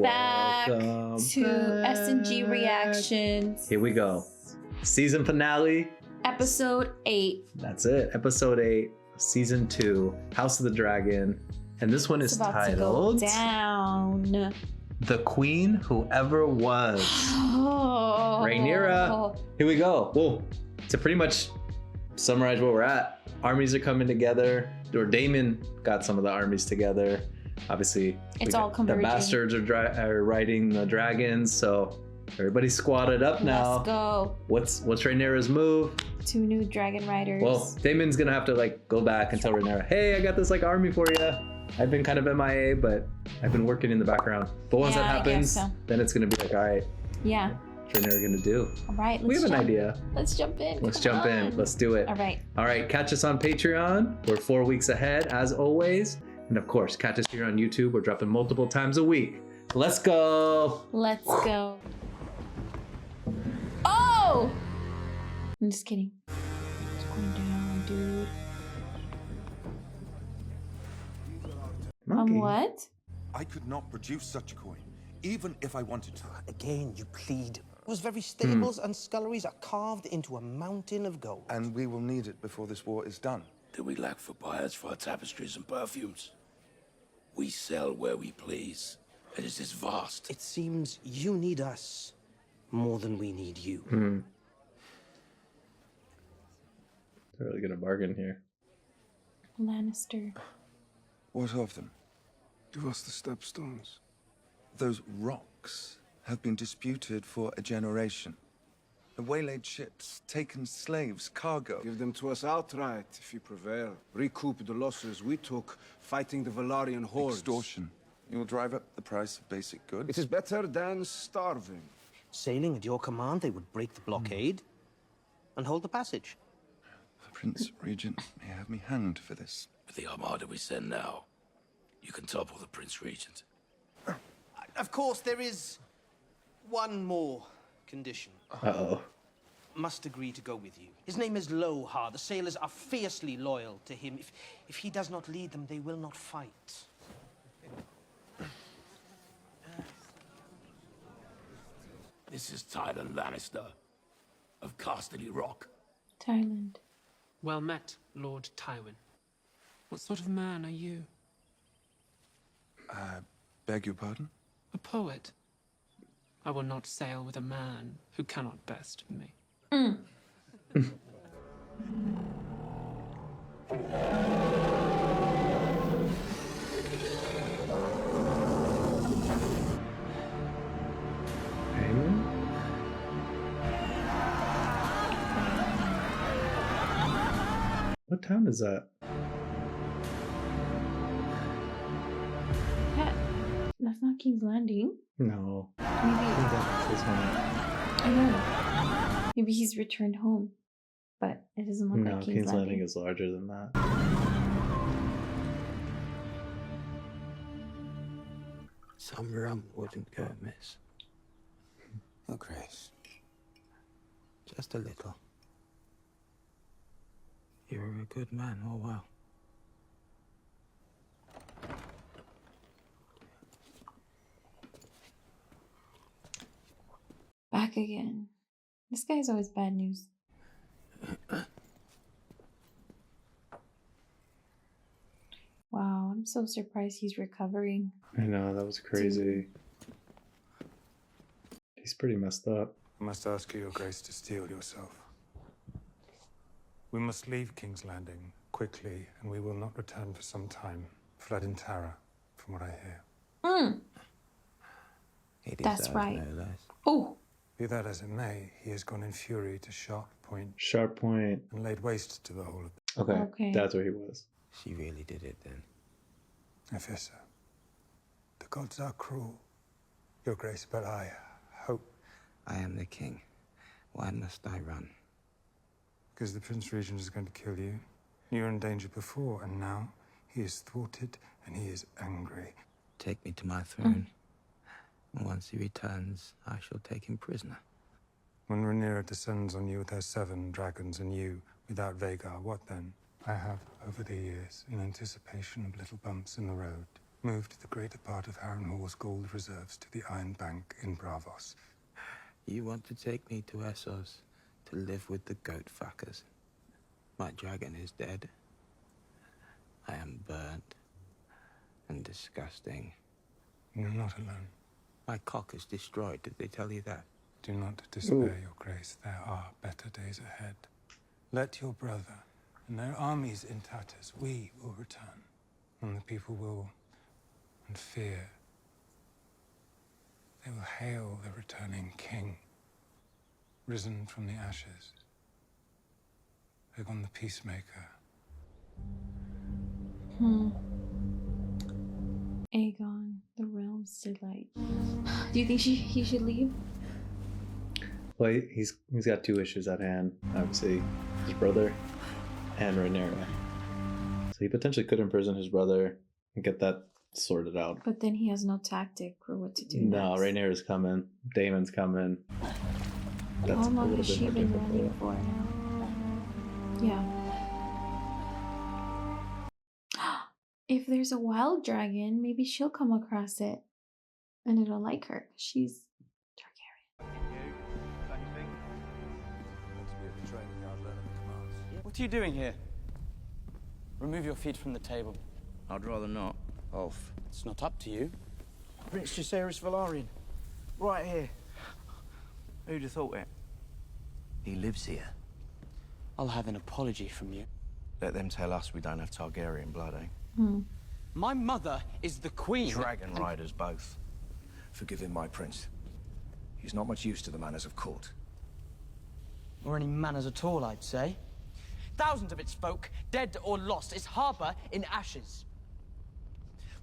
back Welcome to back. S&G Reactions. Here we go. Season finale. Episode 8. That's it. Episode 8, Season 2, House of the Dragon. And this one is It's about titled to go down. The Queen Who Ever Was. Oh. Rhaenyra. Here we go. Whoa. To pretty much summarize where we're at, armies are coming together. Or Damon got some of the armies together. Obviously, It's all converging. The bastards are riding the dragons, so everybody's squatted up now. Let's go. What's Rhaenyra's move? 2 new dragon riders. Well, Damon's gonna have to like go back and tell Rhaenyra, hey, I got this like army for you. I've been kind of MIA, but I've been working in the background. But once that happens, then it's gonna be like, all right, yeah. what's Rhaenyra gonna do? All right, we have an idea. Let's jump in. Let's jump in. Let's do it. All right. All right, catch us on Patreon. We're 4 weeks ahead, as always. And of course, catch us here on YouTube. We're dropping multiple times a week. Let's go. Let's go. Oh! I'm just kidding. It's going down, dude. Monkey. What? I could not produce such a coin, even if I wanted to. Again, you plead. Those very stables and sculleries are carved into a mountain of gold. And we will need it before this war is done. Do we lack for buyers for our tapestries and perfumes? We sell where we please. It is this vast. It seems you need us more than we need you. They're really gonna bargain here. Lannister. What of them? Give us the stepstones. Those rocks have been disputed for a generation. The waylaid ships, taken slaves, cargo. Give them to us outright if you prevail. Recoup the losses we took fighting the Valarian hordes. Extortion. You will drive up the price of basic goods. It is better than starving. Sailing at your command, they would break the blockade and hold the passage. The Prince Regent may have me hanged for this. With the armada we send now, you can topple the Prince Regent. Of course, there is one more condition. Uh-oh. Must agree to go with you. His name is Lohar. The sailors are fiercely loyal to him. If he does not lead them, they will not fight. This is Tyler Lannister of Casterly Rock. Thailand. Well met, Lord Tywin. What sort of man are you? Beg your pardon? A poet. I will not sail with a man who cannot best me. Damon? What town is that? That's not King's Landing. No. Maybe. This one. I know. Maybe he's returned home. But it doesn't look No, like King's Landing is larger than that. Some rum wouldn't go amiss. Your Grace. Just a little. You were a good man all while. Back again. This guy's always bad news. Wow, I'm so surprised he's recovering. I know, that was crazy. He's pretty messed up. I must ask you, Your Grace, to steel yourself. We must leave King's Landing quickly, and we will not return for some time. Fled in terror, from what I hear. That's right. No less. Oh! Be that as it may, he has gone in fury to Sharp Point Sharp Point. and laid waste to the whole of it. Okay, that's where he was. She really did it then. I fear so. The gods are cruel, Your Grace, but I hope. I am the king. Why must I run? Because the Prince Regent is going to kill you. You were in danger before, and now he is thwarted and he is angry. Take me to my throne. And once he returns, I shall take him prisoner. When Rhaenyra descends on you with her 7 dragons and you without Vhagar, what then? I have, over the years, in anticipation of little bumps in the road, moved the greater part of Harrenhal's gold reserves to the Iron Bank in Bravos. You want to take me to Essos to live with the goat fuckers? My dragon is dead. I am burnt and disgusting. You're not alone. My cock is destroyed. Did they tell you that? Do not despair, Your Grace. There are better days ahead. Let your brother and their armies in tatters, we will return. And the people will, in fear, they will hail the returning king, risen from the ashes. Aegon the Peacemaker. Aegon, the realm's delight. Do you think he should leave? Well, he's got two issues at hand. Obviously, his brother and Rhaenyra. So he potentially could imprison his brother and get that sorted out. But then he has no tactic for what to do No, next. Rhaenyra's coming. Damon's coming. That's How a long little has bit she more been difficult. running for now? Yeah. If there's a wild dragon, maybe she'll come across it. And it'll like her. She's Targaryen. What are you doing here? Remove your feet from the table. I'd rather not. Off. It's not up to you. Prince Jacaerys Velaryon. Right here. Who'd have thought it? He lives here. I'll have an apology from you. Let them tell us we don't have Targaryen blood, eh? My mother is the queen. Dragon riders both. Forgive him, my prince. He's not much use to the manners of court. Or any manners at all, I'd say. Thousands of its folk, dead or lost, its harbour in ashes.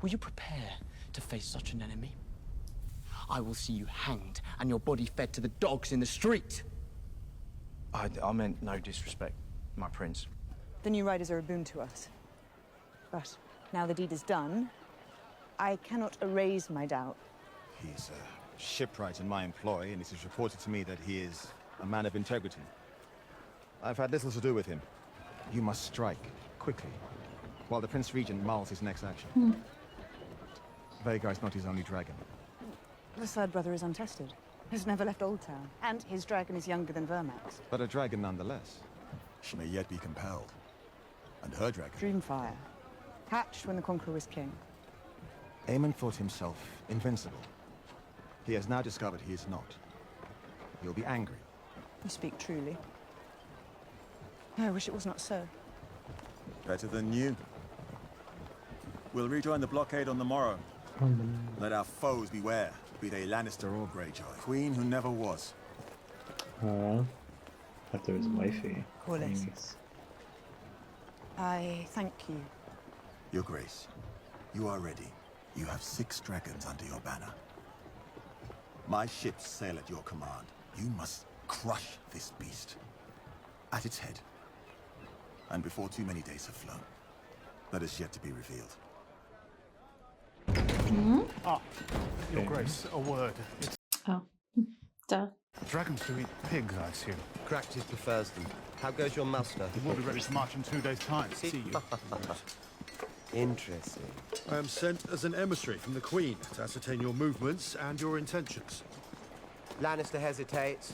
Will you prepare to face such an enemy? I will see you hanged and your body fed to the dogs in the street. I meant no disrespect, my prince. The new riders are a boon to us. But now the deed is done, I cannot erase my doubt. He's a shipwright in my employ, and it is reported to me that he is a man of integrity. I've had little to do with him. You must strike, quickly, while the Prince Regent mulls his next action. Vhagar is not his only dragon. The third brother is untested. Has never left Old Town. And his dragon is younger than Vermax. But a dragon nonetheless. She may yet be compelled. And her dragon... Dreamfire. Hatched when the Conqueror was king. Aemon thought himself invincible. He has now discovered he is not. He'll be angry. You speak truly. I wish it was not so. Better than you. We'll rejoin the blockade on the morrow. Let our foes beware, be they Lannister or Greyjoy. Queen who never was. Thought there was wifey. Corlys. I thank you. Your Grace, you are ready. You have 6 dragons under your banner. My ships sail at your command. You must crush this beast. At its head. And before too many days have flown. That is yet to be revealed. Your Grace, a word. Oh. Duh. Dragons do eat pigs, I assume. Crackley prefers them. How goes your master? He will be ready to march in 2 days' time. See you. Interesting. I am sent as an emissary from the Queen to ascertain your movements and your intentions. Lannister hesitates.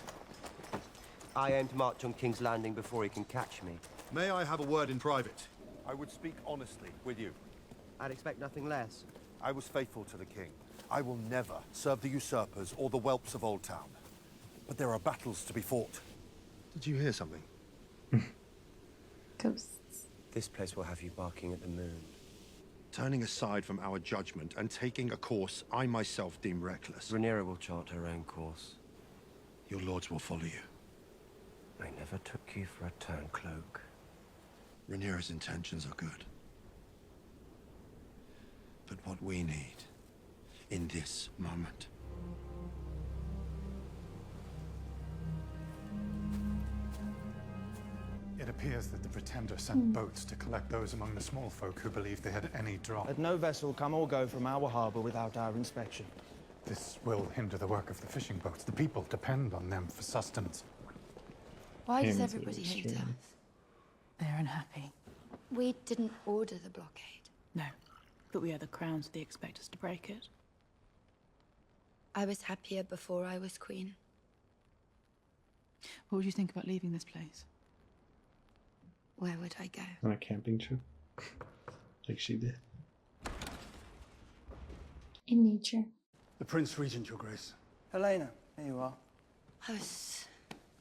I aim to march on King's Landing before he can catch me. May I have a word in private? I would speak honestly with you. I'd expect nothing less. I was faithful to the King. I will never serve the usurpers or the whelps of Old Town. But there are battles to be fought. Did you hear something? Ghosts. This place will have you barking at the moon. Turning aside from our judgment and taking a course I myself deem reckless. Rhaenyra will chart her own course. Your lords will follow you. I never took you for a turncloak. Rhaenyra's intentions are good. But what we need, in this moment... It appears that the Pretender sent boats to collect those among the small folk who believed they had any drop. Let no vessel come or go from our harbour without our inspection. This will hinder the work of the fishing boats. The people depend on them for sustenance. Why does everybody hate us? They're unhappy. We didn't order the blockade. No. But we are the crown, so they expect us to break it. I was happier before I was queen. What would you think about leaving this place? Where would I go? On a camping trip. Like she did. In nature. The Prince Regent, Your Grace. Helena, here you are. I was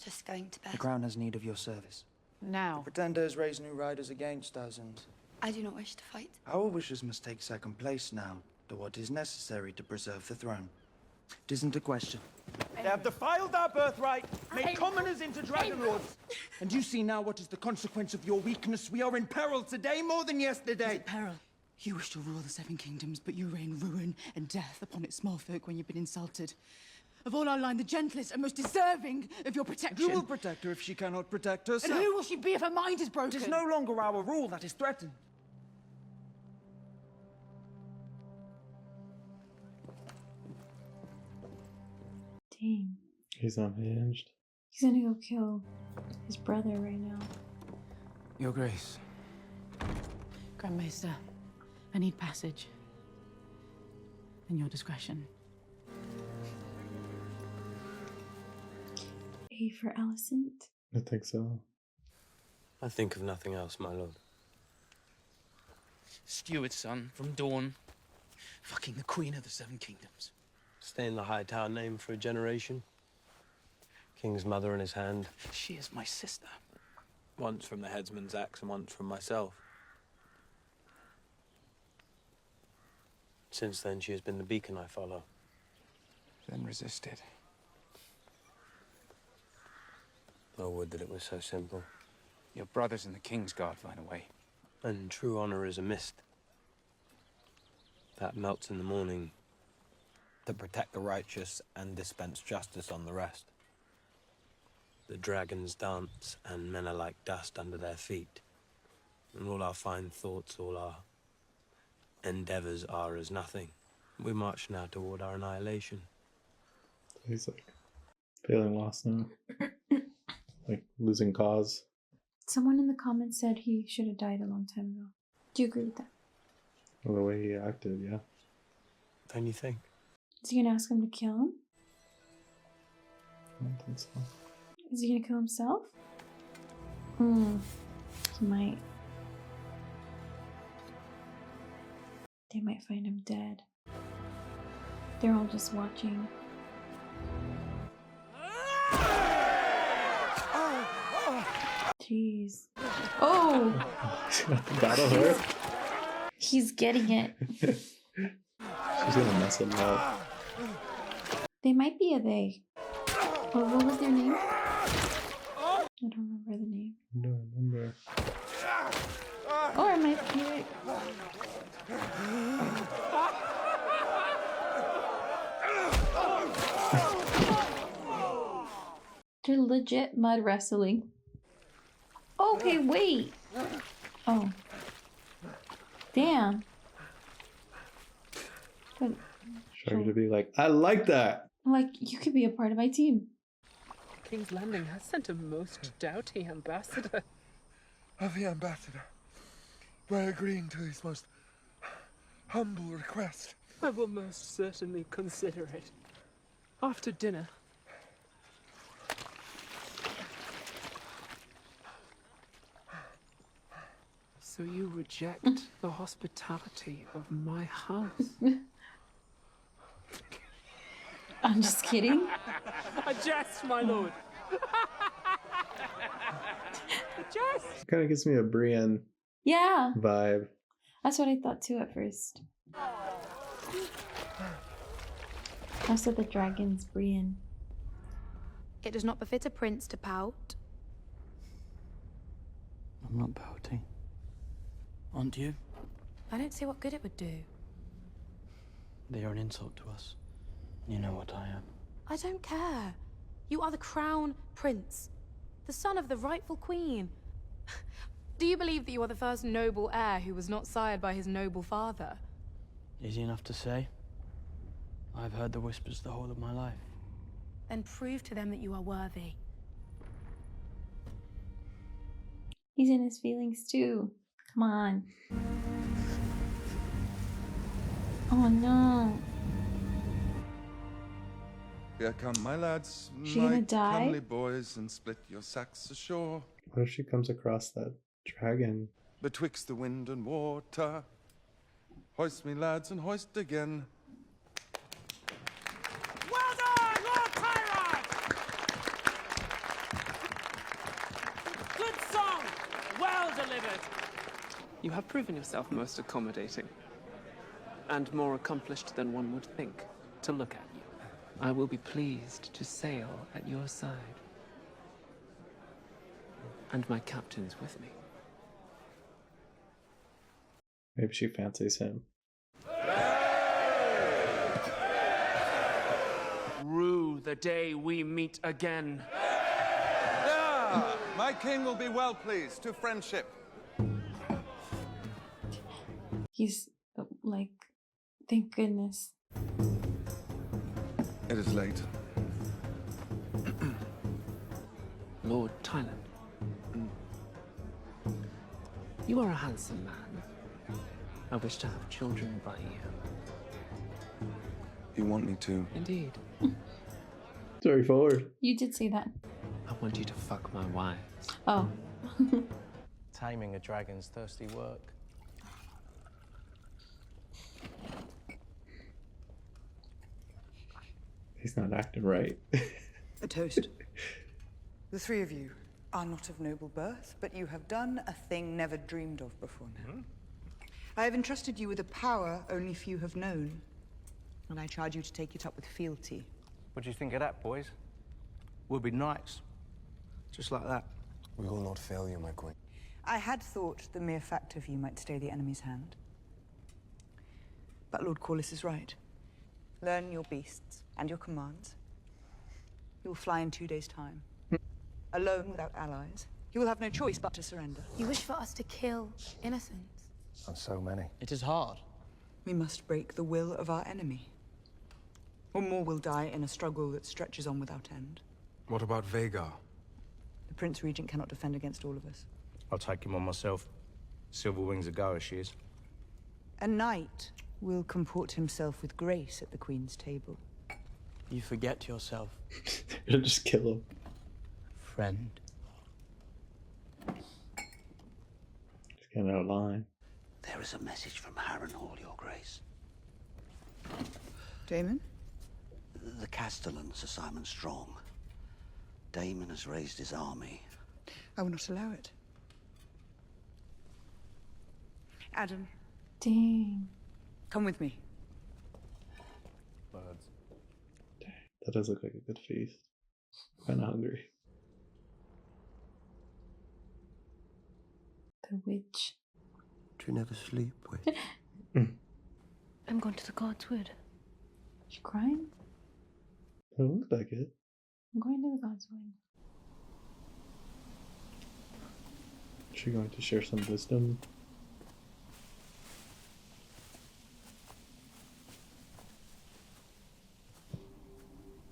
just going to bed. The crown has need of your service. Now. The pretenders raise new riders against us, and I do not wish to fight. our wishes must take second place now to what is necessary to preserve the throne. It isn't a question. They have defiled our birthright, made commoners into dragon lords. And you see now what is the consequence of your weakness. We are in peril today more than yesterday. Is it peril? You wish to rule the Seven Kingdoms, but you rain ruin and death upon its small folk when you've been insulted. Of all our line, the gentlest and most deserving of your protection. Who will protect her if she cannot protect herself? And who will she be if her mind is broken? It is no longer our rule that is threatened. Dang. He's unhinged. He's gonna go kill his brother right now. Your Grace. Grand Maester, I need passage. In your discretion. A for Alicent. I think so. I think of nothing else, my lord. Steward's son from Dawn. Fucking the Queen of the Seven Kingdoms. Stay in the High Tower name for a generation. King's mother in his hand. She is my sister. Once from the headsman's axe and once from myself. Since then, she has been the beacon I follow. Then resisted. Oh, would that it was so simple. Your brothers in the King's Guard find a way. And true honor is a mist. That melts in the morning. To protect the righteous and dispense justice on the rest. The dragons dance, and men are like dust under their feet. And all our fine thoughts, all our endeavors are as nothing. We march now toward our annihilation. He's like feeling lost now. Like losing cause. Someone in the comments said he should have died a long time ago. Do you agree with that? Well, the way he acted, yeah. Don't you think? Is he gonna ask him to kill him? I don't think so. Is he gonna kill himself? He might. They might find him dead. They're all just watching. Jeez. Oh! Battle her? He's getting it. She's gonna mess him up. They might be a they. Or what was their name? I don't remember the name. I don't remember. Or it might be it. They're legit mud wrestling. Okay, wait. Oh. Damn. But, Trying to be like, I like that. like, you could be a part of my team. King's Landing has sent a most doughty ambassador. Of the ambassador, by agreeing to his most humble request. I will most certainly consider it. After dinner. So you reject the hospitality of my house? I'm just kidding. A jest, my lord. A jest. Kind of gives me a Brienne Yeah. vibe. That's what I thought too at first. Also the dragon's Brienne. It does not befit a prince to pout. I'm not pouting. Aren't you? I don't see what good it would do. They are an insult to us. You know what I am. I don't care. You are the crown prince, the son of the rightful queen. Do you believe that you are the first noble heir who was not sired by his noble father? Easy enough to say. I've heard the whispers the whole of my life. Then prove to them that you are worthy. He's in his feelings too. Come on. Oh no. Here come my lads, She my gonna die? comely boys, and split your sacks ashore. What if she comes across that dragon? Betwixt the wind and water. Hoist me, lads, and hoist again. Well done, Lord Tyrant! Good song! Well delivered! You have proven yourself most accommodating. And more accomplished than one would think, to look at you. I will be pleased to sail at your side. And my captain's with me. Maybe she fancies him. Rue the day we meet again. Yeah, my king will be well pleased to friendship. He's like, thank goodness. It is late. Lord Tyland. You are a handsome man. I wish to have children by you. You want me to? Indeed. Very forward. You did say that. I want you to fuck my wives. Oh. Taming a dragon's thirsty work. He's not acting right. A toast. The three of you are not of noble birth, but you have done a thing never dreamed of before now. I have entrusted you with a power only few have known, and I charge you to take it up with fealty. What do you think of that, boys? We'll be knights. Just like that. We will not fail you, my queen. I had thought the mere fact of you might stay the enemy's hand. But Lord Corlys is right. Learn your beasts and your commands. You will fly in 2 days' time. Alone, without allies. You will have no choice but to surrender. You wish for us to kill innocents. And so many. It is hard. We must break the will of our enemy. Or more will die in a struggle that stretches on without end. What about Vhagar? The Prince Regent cannot defend against all of us. I'll take him on myself. Silver Wings a go as she is. A knight will comport himself with grace at the Queen's table. You forget yourself. You'll just kill him. Friend. Just getting out of line. There is a message from Harrenhal, Your Grace. Damon? The Castellan, Sir Simon Strong. Damon has raised his army. I will not allow it. Adam. Dang. Come with me. Birds. Dang, that does look like a good feast. Kinda hungry. The witch. Do you never sleep with? I'm going to the Godswood. She crying? It looks like it. I'm going to the Godswood. Is she going to share some wisdom?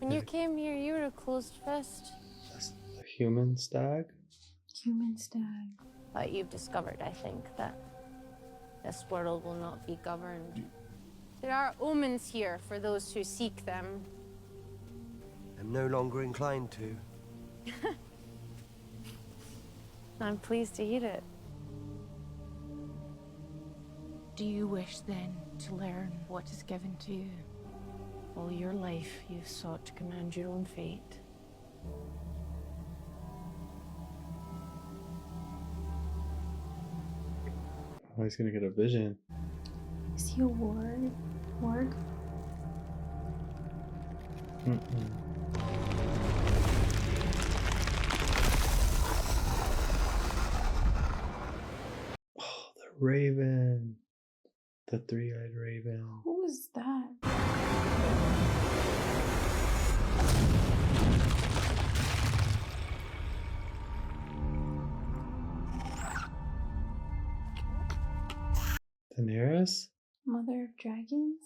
When you came here, you were a closed fist. That's a human stag? Human stag. But you've discovered, I think, that this world will not be governed. There are omens here for those who seek them. I'm no longer inclined to. I'm pleased to hear it. Do you wish, then, to learn what is given to you? All your life, you've sought to command your own fate. Oh, he's gonna get a vision. Is he a warg? Warg? Oh, the raven. The three-eyed raven. Who was that? Daenerys? Mother of Dragons?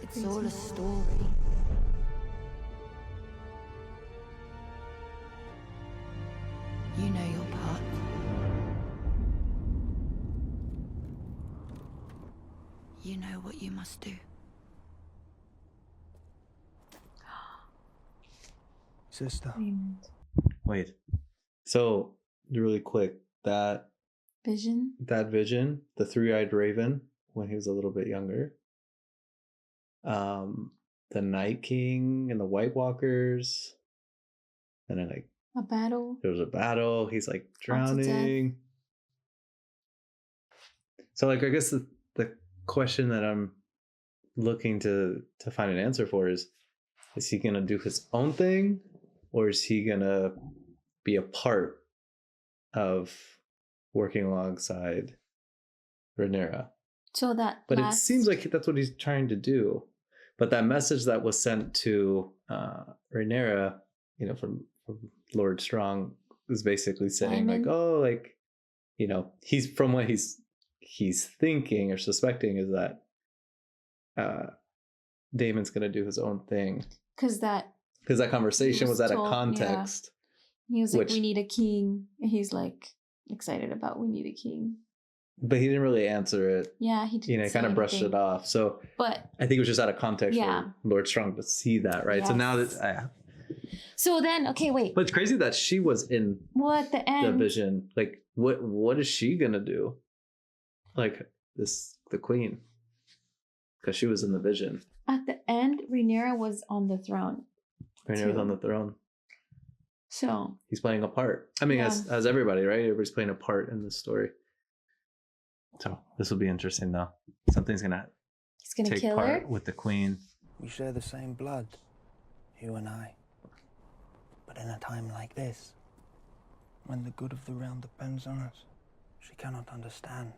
It's all a story. You know what you must do. Sister. Wait. So, really quick, that Vision? vision, the three-eyed raven, when he was a little bit younger. The Night King and the White Walkers. And then like A battle? there was a battle. He's like Fought to death. drowning. So like I guess the question that I'm looking to find an answer for is he gonna do his own thing, or is he gonna be a part of working alongside Rhaenyra? So that But last... it seems like that's what he's trying to do. But that message that was sent to Rhaenyra, you know, from Lord Strong, is basically saying Damon? like, oh, like, you know, he's from what he's thinking or suspecting is that Damon's gonna do his own thing. Because that conversation was at told, a context. Yeah. He was like, which, we need a king. And he's like excited about we need a king. but he didn't really answer it. Yeah, he didn't. You know, he kind of brushed it off. So, but I think it was just out of context yeah. for Lord Strong to see that, right? So Yes. now that, So then, okay, wait. but it's crazy that she was in Well, at the end, the vision. Like, what is she gonna do? Like the queen, because she was in the vision. at the end, Rhaenyra was on the throne. Rhaenyra was on the throne. So He's playing a part. I mean, Yeah. as everybody, right? Everybody's playing a part in this story. So this will be interesting, though. Something's he's gonna take kill part her. with the queen. We share the same blood, you and I. But in a time like this, when the good of the realm depends on us, she cannot understand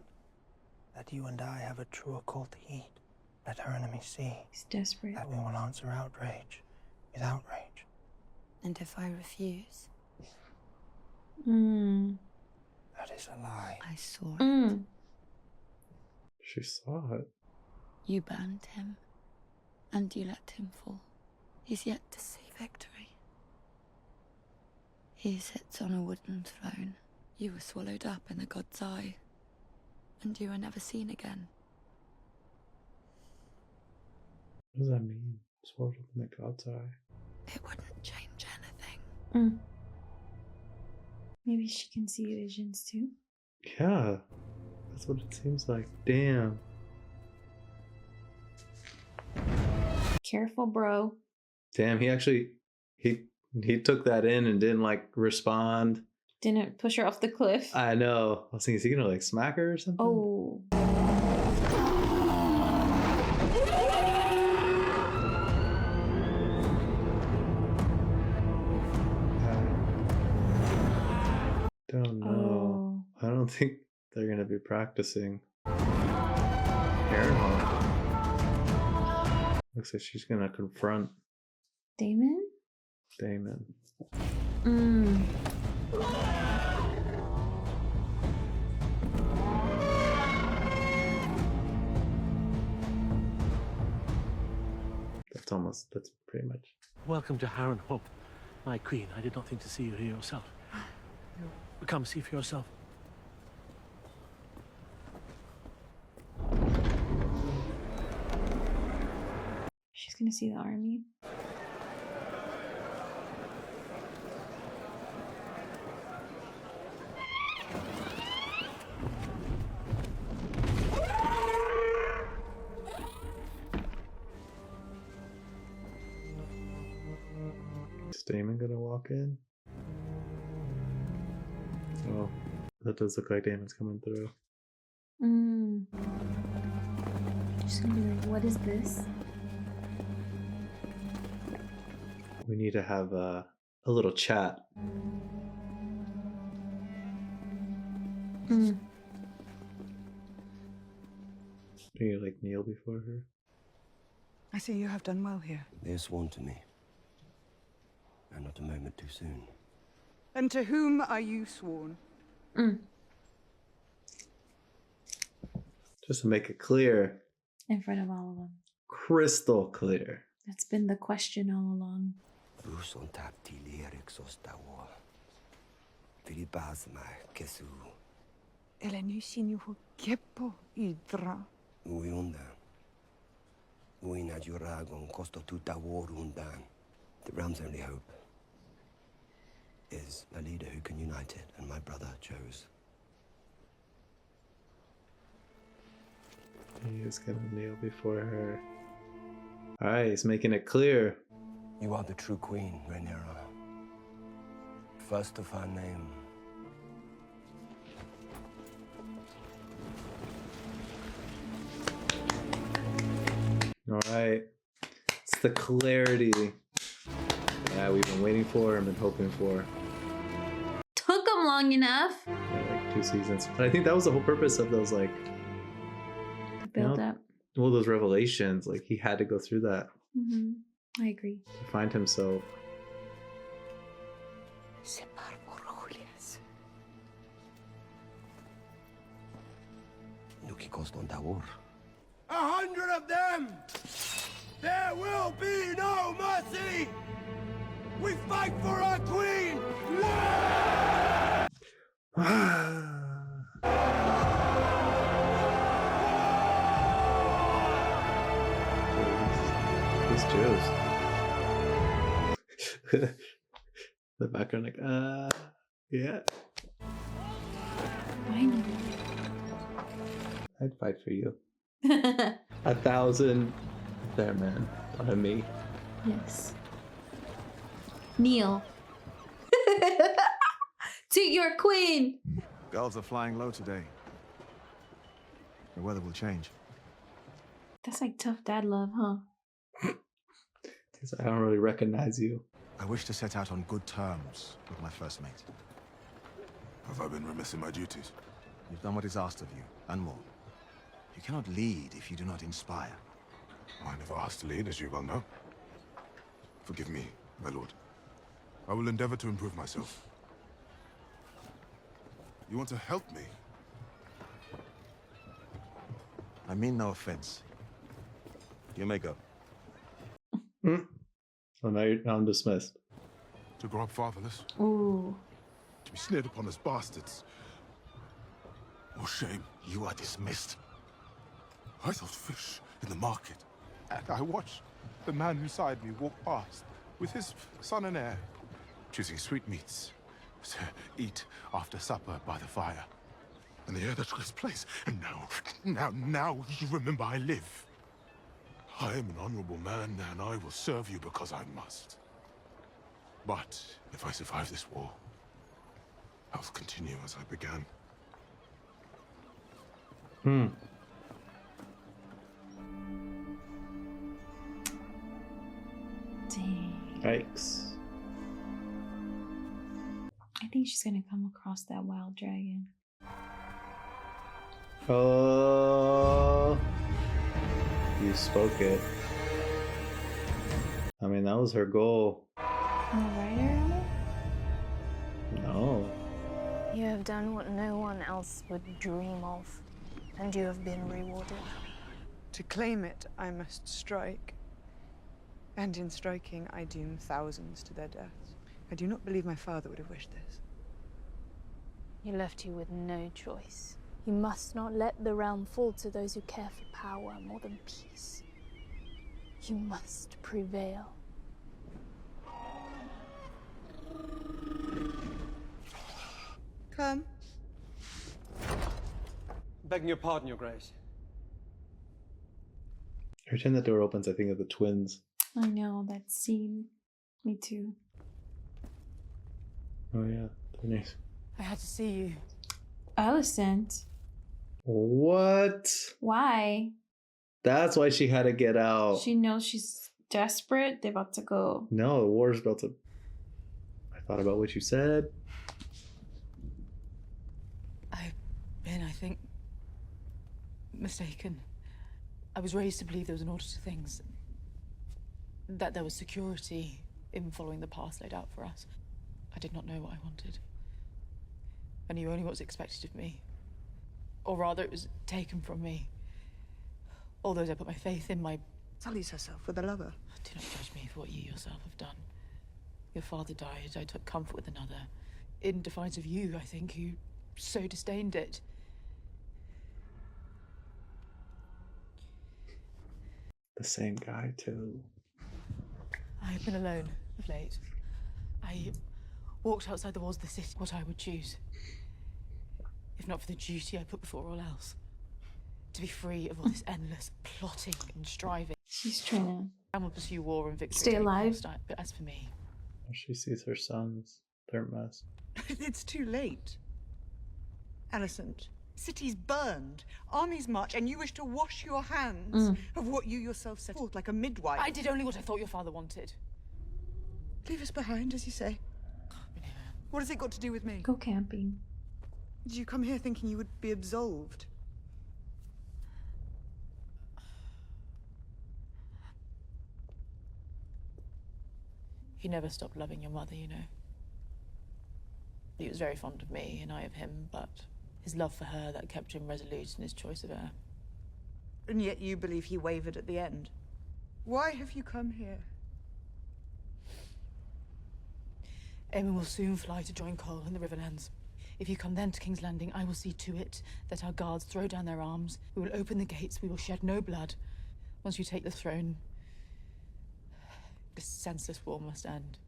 that you and I have a truer call to heed. Let her enemies see. He's desperate. That we will answer outrage with outrage. And if I refuse? That is a lie. I saw it. She saw it. You burned him, and you let him fall. He's yet to see victory. He sits on a wooden throne. You were swallowed up in the god's eye, and you were never seen again. What does that mean? Swallowed up in the god's eye. It wouldn't change anything. Maybe she can see visions too. Yeah, that's what it seems like. Damn. Careful, bro. Damn. He actually he took that in and didn't like respond. Didn't push her off the cliff. I know. I was thinking, is he gonna like smack her or something? Oh. Don't know. I don't think they're gonna be practicing. Harrenhal. Looks like she's gonna confront Damon? Damon. That's pretty much. Welcome to Harrenhal, my queen. I did not think to see you here yourself. Come see for yourself. She's gonna see the army. Is Damon gonna walk in? Oh, that does look like Damon's coming through. She's gonna be like, what is this? We need to have a little chat. Do you like kneel before her? I see you have done well here. They are sworn to me, and not a moment too soon. And to whom are you sworn? Just to make it clear, In front of all of them. crystal clear. That's been the question all along. Elenu sinju kepo idra. Uyonda. Uina Juragon Costo Tuta Warundan. The realm's only hope is a leader who can unite it, and my brother chose. He is gonna kneel before her. Alright, he's making it clear. You are the true queen, Rhaenyra. First of her name. Alright. It's the clarity. Yeah, we've been waiting for and been hoping for. Took him long enough. Yeah, like 2 seasons. But I think that was the whole purpose of those, like, The build up. well, those revelations. Like, he had to go through that I agree. to find himself. Nuki Coston Dawur. 100 of them! There will be no mercy! We fight for our queen! He's juiced. The background, like, yeah. Finally. I'd fight for you. 1,000 there, man. On me. Yes. Kneel. To your queen. Gulls are flying low today. The weather will change. That's like tough dad love, huh? Because I don't really recognize you. I wish to set out on good terms with my first mate. Have I been remiss in my duties? You've done what is asked of you, and more. You cannot lead if you do not inspire. I never asked to lead, as you well know. Forgive me, my lord. I will endeavor to improve myself. You want to help me? I mean no offense. You may go. So now I'm dismissed. To grow up fatherless? Ooh. To be sneered upon as bastards? Oh, shame. You are dismissed. I sold fish in the market, and I watched the man beside me walk past with his son and heir, choosing sweetmeats to eat after supper by the fire. And the heir that took his place, and now you remember I live. I am an honorable man, and I will serve you because I must. But if I survive this war, I'll continue as I began. Dang. Yikes. I think she's gonna come across that wild dragon. Oh, you spoke it. I mean, that was her goal. On the rider? No. You have done what no one else would dream of, and you have been rewarded. To claim it, I must strike. And in striking, I doom thousands to their deaths. I do not believe my father would have wished this. He left you with no choice. You must not let the realm fall to those who care for power more than peace. You must prevail. Come. Begging your pardon, Your Grace. Every time that door opens, I think of the twins. I know, that scene. Me too. Oh yeah, they're nice. I had to see you. Alicent. What? Why? That's why she had to get out. She knows she's desperate. They're about to go. No, the war's about to. I thought about what you said. I've been, I think, mistaken. I was raised to believe there was an order to things. That there was security in following the path laid out for us. I did not know what I wanted. I knew only what was expected of me. Or rather, it was taken from me. All those I put my faith in, my... Sullies herself with a lover. Do not judge me for what you yourself have done. Your father died, I took comfort with another. In defiance of you, I think, who so disdained it. The same guy, too. I've been alone of late. I walked outside the walls of the city, what I would choose. If not for the duty I put before all else. To be free of all this endless plotting and striving. She's trying to I will pursue war and victory. stay alive. But as for me... She sees her sons. They're a mess. It's too late. Alicent, cities burned, armies march, and you wish to wash your hands of what you yourself set forth like a midwife. I did only what I thought your father wanted. Leave us behind, as you say. What has it got to do with me? Go camping. Did you come here thinking you would be absolved? He never stopped loving your mother, you know. He was very fond of me, and I of him, but his love for her that kept him resolute in his choice of heir. And yet you believe he wavered at the end. Why have you come here? Aemon will soon fly to join Cole in the Riverlands. If you come then to King's Landing, I will see to it that our guards throw down their arms. We will open the gates. We will shed no blood. Once you take the throne, this senseless war must end.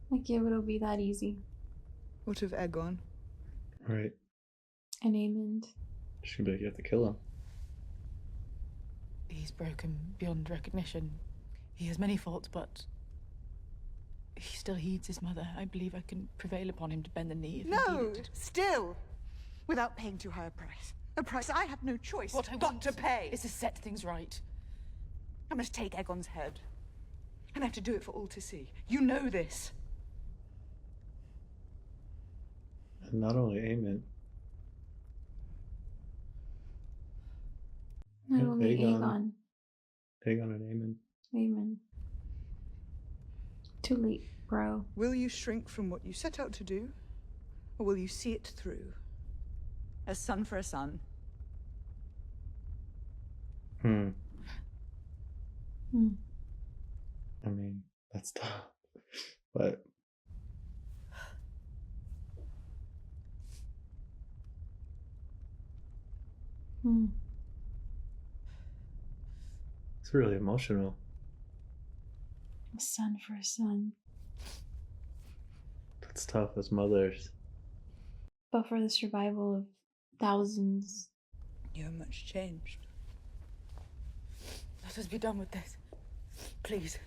Like, yeah, it'll be that easy. What of Aegon? Right. And Aemond. She's gonna be like, you have to kill him. He's broken beyond recognition. He has many faults, but he still heeds his mother. I believe I can prevail upon him to bend the knee if No, needed. still, without paying too high a price. A price I have no choice but to pay. Is to set things right. I must take Aegon's head. And I have to do it for all to see. You know this. And not only Aemon. Not only Aegon. Aegon and Aemon. Aemon. Too late, bro. Will you shrink from what you set out to do? Or will you see it through? A son for a son. I mean, that's tough. But it's really emotional. A son for a son. That's tough as mothers. But for the survival of thousands. You are much changed. Let us be done with this. Please.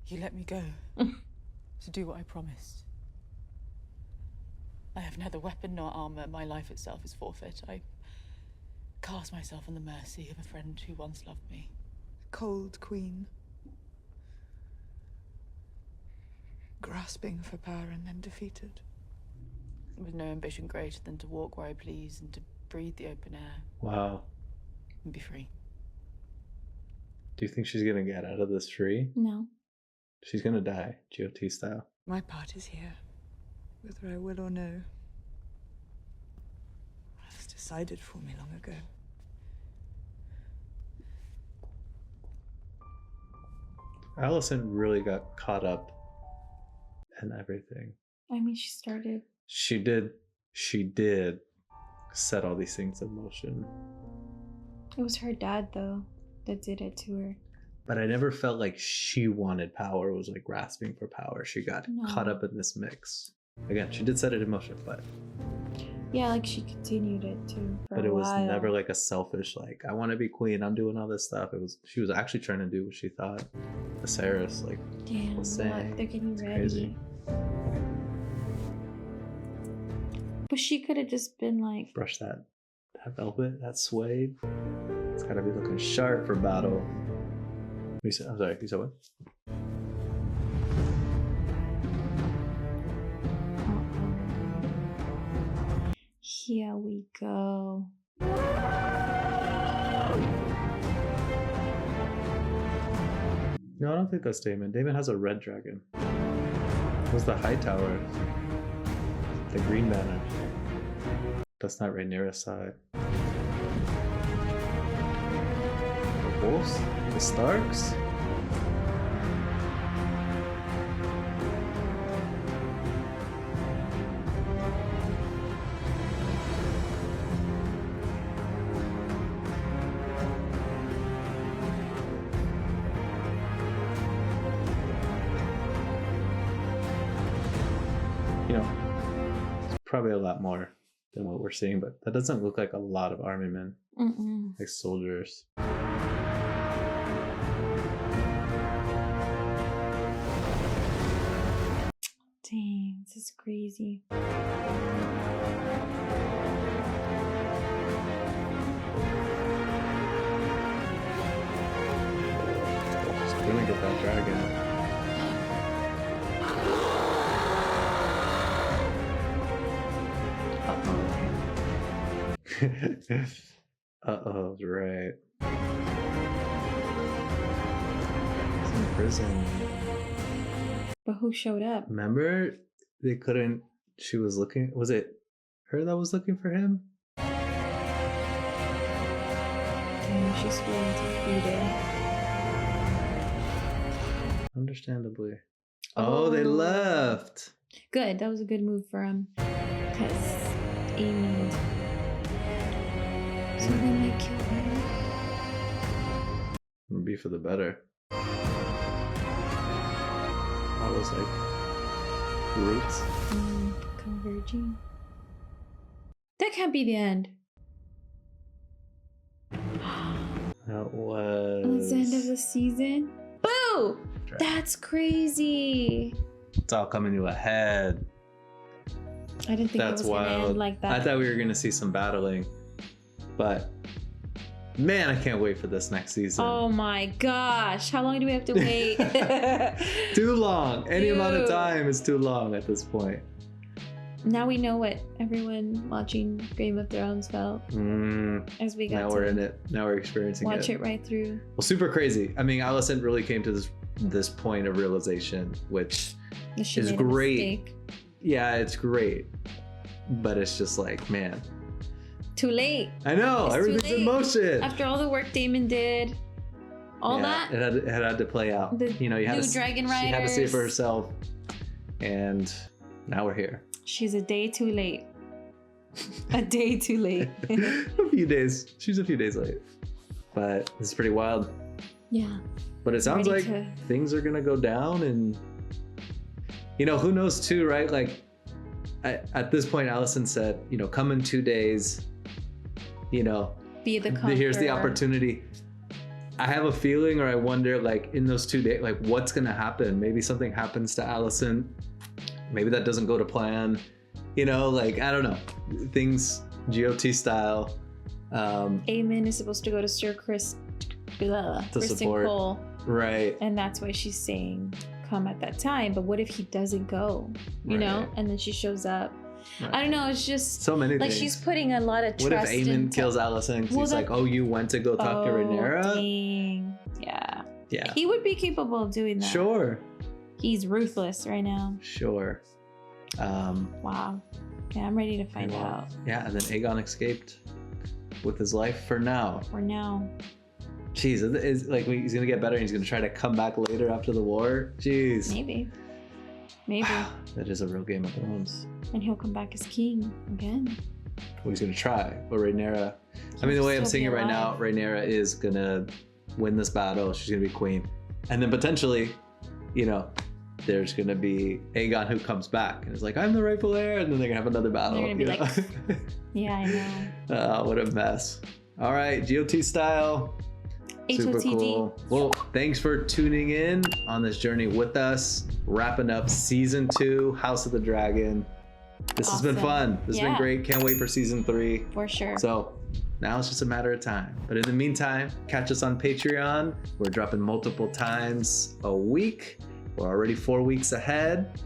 You let me go. To do what I promised. I have neither weapon nor armor. My life itself is forfeit. I cast myself on the mercy of a friend who once loved me. Cold queen. Grasping for power and then defeated. With no ambition greater than to walk where I please and to breathe the open air. Wow. And be free. Do you think she's gonna get out of this free? No. She's gonna die, GOT style. My part is here, whether I will or no. It was decided for me long ago. Alicent really got caught up in everything. I mean, she started. She did set all these things in motion. It was her dad, though, that did it to her. But I never felt like she wanted power, was like grasping for power. She got caught up in this mix. Again, she did set it in motion, but yeah, like she continued it too. But it was never like a selfish, like, I want to be queen, I'm doing all this stuff. It was, she was actually trying to do what she thought Viserys was saying. Look, they're getting ready. Crazy. But she could have just been like, brush that velvet, that suede. It's gotta be looking sharp for battle. I'm sorry, you said what? Here we go. No, I don't think that's Damon. Damon has a red dragon. It was the High Tower. The Green Banner. That's not Rhaenyra's side. The Wolves? The Starks? probably a lot more than what we're seeing, but that doesn't look like a lot of army men. Mm-mm. Like soldiers. Dang, this is crazy. Just gonna get that dragon. Uh-oh, right. He's in prison. But who showed up? Remember? They couldn't... She was looking... Was it her that was looking for him? Damn, she's willing to feed it. Understandably. Oh, they left! Good, that was a good move for him. Because Aemon... So they might kill her. It'd be for the better. All those, like, roots. Converging. That can't be the end. That was... It's the end of the season. Boo! That's crazy. It's all coming to a head. I didn't think That's it was going to wild. end like that. I thought we were going to see some battling. But, man, I can't wait for this next season. Oh my gosh. How long do we have to wait? Too long. Any amount of Dude. time is too long at this point. Now we know what everyone watching Game of Thrones felt as we got Now to we're in it. Now we're experiencing watch it right through. Well, super crazy. I mean, Alicent really came to this point of realization, which That she is made a great. mistake. Yeah, it's great. But it's just like, man. Too late. I know. It's too Everything's in late. motion. After all the work Damon did, all Yeah, that. it had to play out. The You know, you had new to, dragon she had to see it for riders. herself. And now we're here. She's a day too late. A day too late. A few days. She's a few days late. But this is pretty wild. Yeah. But it sounds Ready like to- things are gonna go down, and you know, who knows too, right? Like at this point, Alicent said, you know, come in 2 days. You know, Be the here's the conqueror. opportunity. I have a feeling, or I wonder, like in those 2 days, like what's gonna happen? Maybe something happens to Alicent. Maybe that doesn't go to plan. You know, like I don't know, things GOT style. Aemon is supposed to go to Sir Chris To Kristen support. Cole, Right. and that's why she's saying come at that time. But what if he doesn't go? You know, Right. and then she shows up. Right. I don't know. It's just So many like things. she's putting a lot of What if trust. Aemon into... kills Alicent? 'Cause Well, he's that- like, oh, you went to go talk to Rhaenyra? Dang. Yeah. Yeah. He would be capable of doing that. Sure. He's ruthless right now. Sure. Wow. Yeah, I'm ready to find out. Yeah, and then Aegon escaped with his life for now. For now. Jeez, is like he's gonna get better and he's gonna try to come back later after the war. Jeez. Maybe. Maybe. That is a real Game of Thrones. And he'll come back as king again. Well, he's gonna try. But Rhaenyra, I mean, the way I'm still seeing be it right now, Rhaenyra is gonna win this battle. She's gonna be queen. And then potentially, you know, there's gonna be Aegon who comes back and is like, I'm the rightful heir, and then they're gonna have another battle. They're gonna be you like, know? yeah, I know. What a mess. All right, GOT style. Super HOTD. cool. Well, thanks for tuning in on this journey with us. Wrapping up season 2, House of the Dragon. This has been Awesome. fun. This has been Yeah. great. Can't wait for season 3. For sure. So now it's just a matter of time. But in the meantime, catch us on Patreon. We're dropping multiple times a week. We're already 4 weeks ahead.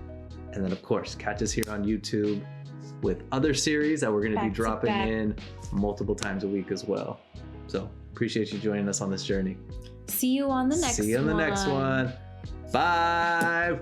And then, of course, catch us here on YouTube with other series that we're going to be Back to dropping back. in multiple times a week as well. So appreciate you joining us on this journey. See you on the next one. See you on the next one. Bye.